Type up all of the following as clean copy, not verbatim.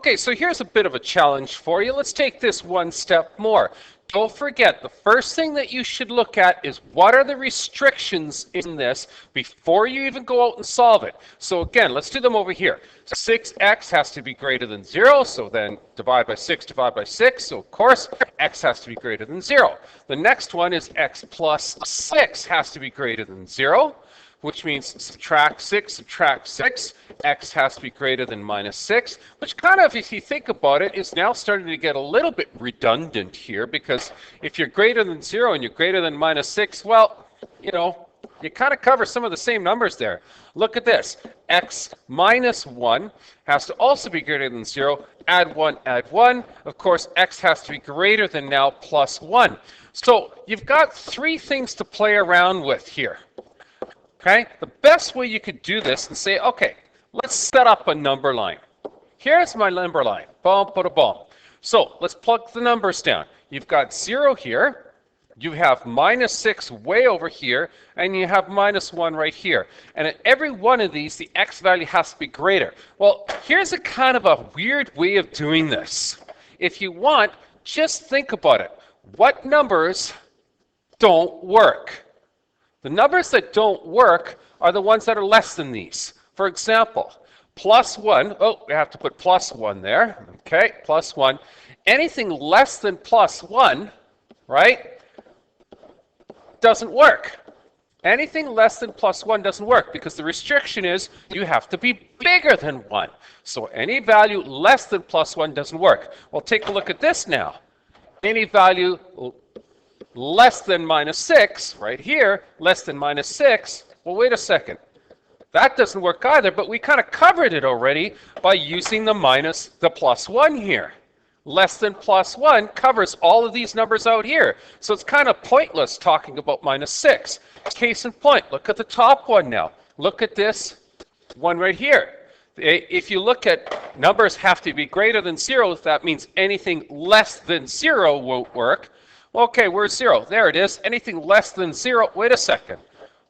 Okay, so here's a bit of a challenge for you. Let's take this one step more. Don't forget, the first thing that you should look at is what are the restrictions in this before you even go out and solve it. So again, let's do them over here. 6x has to be greater than 0, so then divide by 6, so of course, x has to be greater than 0. The next one is x plus 6 has to be greater than 0, which means subtract 6, x has to be greater than minus 6, which kind of, if you think about it, is now starting to get a little bit redundant here, because if you're greater than 0 and you're greater than minus 6, well, you know, you kind of cover some of the same numbers there. Look at this. X minus 1 has to also be greater than 0. Add 1, add 1. Of course, x has to be greater than now plus 1. So you've got three things to play around with here. Okay, the best way you could do this and say, okay, let's set up a number line. Here's my number line. Boom, put a boom. So let's plug the numbers down. You've got 0 here, you have minus 6 way over here, and you have minus 1 right here. And at every one of these, the x value has to be greater. Well, here's a kind of a weird way of doing this. If you want, just think about it. What numbers don't work? The numbers that don't work are the ones that are less than these. For example, plus 1, oh, we have to put plus 1 there. Okay, plus 1. Anything less than plus 1, right, doesn't work. Anything less than plus 1 doesn't work because the restriction is you have to be bigger than 1. So any value less than plus 1 doesn't work. Well, take a look at this now. Any value less than minus 6, right here, less than minus 6, well, wait a second. That doesn't work either, but we kind of covered it already by using the plus 1 here. Less than plus 1 covers all of these numbers out here. So it's kind of pointless talking about minus 6. Case in point, look at the top one now. Look at this one right here. If you look at numbers have to be greater than 0, that means anything less than 0 won't work. Okay, where's 0? There it is. Anything less than 0. Wait a second.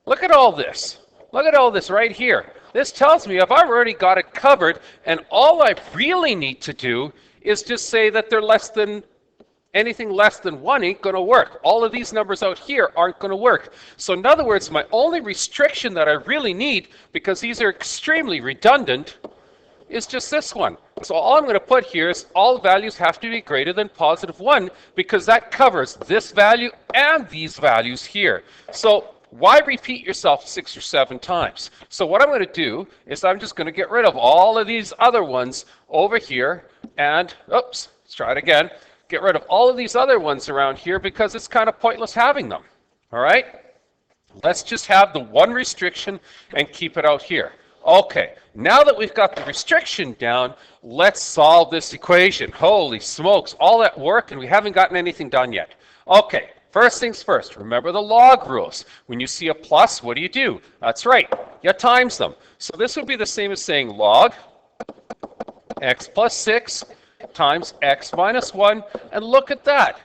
Look at all this. Look at all this right here. This tells me I've already got it covered, and all I really need to do is just say that they're less than, anything less than 1 ain't going to work. All of these numbers out here aren't going to work. So in other words, my only restriction that I really need, because these are extremely redundant, is just this one. So all I'm going to put here is all values have to be greater than positive 1 because that covers this value and these values here. So why repeat yourself 6 or 7 times? So what I'm going to do is I'm just going to get rid of all of these other ones over here and, oops, let's try it again. Get rid of all of these other ones around here because it's kind of pointless having them. All right? Let's just have the one restriction and keep it out here. Okay, now that we've got the restriction down, let's solve this equation. Holy smokes, all that work and we haven't gotten anything done yet. Okay, first things first, remember the log rules. When you see a plus, what do? That's right, you times them. So this would be the same as saying log x plus 6 times x minus 1, and look at that.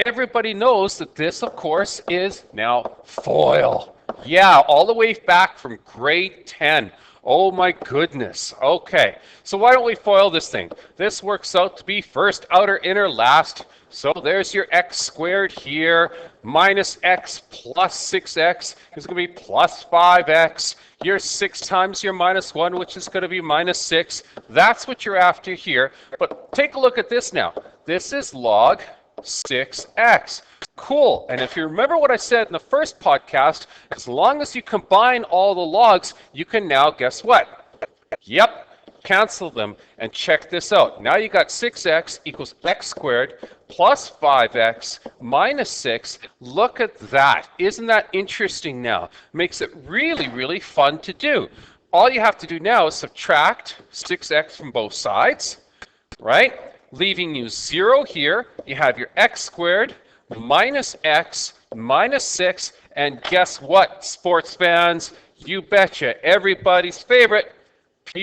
Everybody knows that this, of course, is now FOIL. Yeah, all the way back from grade 10. Oh my goodness. Okay, so why don't we FOIL this thing? This works out to be first, outer, inner, last. So there's your x squared here, minus x plus 6x is going to be plus 5x. Your 6 times your minus 1, which is going to be minus 6. That's what you're after here. But take a look at this now. This is log 6x. Cool. And if you remember what I said in the first podcast, as long as you combine all the logs, you can now, guess what? Yep, cancel them and check this out. Now you got 6x equals x squared plus 5x minus 6. Look at that. Isn't that interesting now? Makes it really, really fun to do. All you have to do now is subtract 6x from both sides, right? Leaving you 0 here. You have your x squared minus x minus 6, and guess what, sports fans? You betcha, everybody's favorite, PSA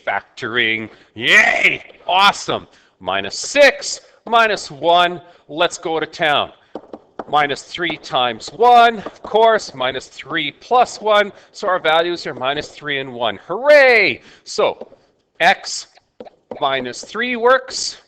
factoring. Yay! Awesome. Minus 6, minus 1, let's go to town. Minus 3 times 1, of course, minus 3 plus 1, so our values are minus 3 and 1. Hooray! So X minus 3 works.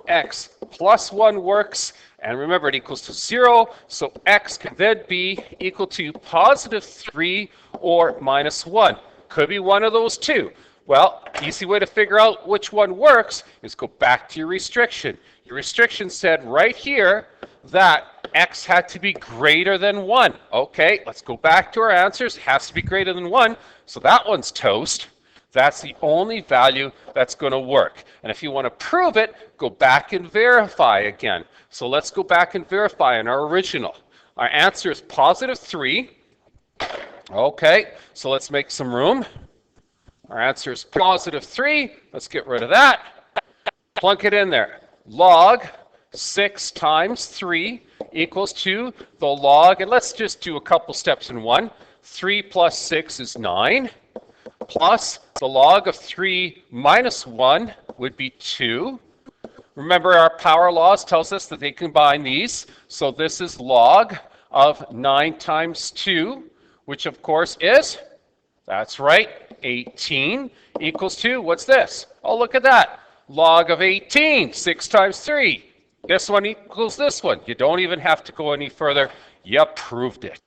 X plus 1 works. And remember, it equals to 0. So X can then be equal to positive 3 or minus 1. Could be one of those two. Well, easy way to figure out which one works is go back to your restriction. Your restriction said right here that X had to be greater than 1. Okay, let's go back to our answers. It has to be greater than 1. So that one's toast. That's the only value that's going to work. And if you want to prove it, go back and verify again. So let's go back and verify in our original. Our answer is positive 3. Okay, so let's make some room. Our answer is positive 3. Let's get rid of that. Plunk it in there. Log 6 times 3 equals to the log, and let's just do a couple steps in one. 3 plus 6 is 9, plus the log of 3 minus 1 would be 2. Remember, our power laws tells us that they combine these. So this is log of 9 times 2, which of course is, that's right, 18 equals to, what's this? Oh, look at that. Log of 18, 6 times 3. This one equals this one. You don't even have to go any further. You proved it.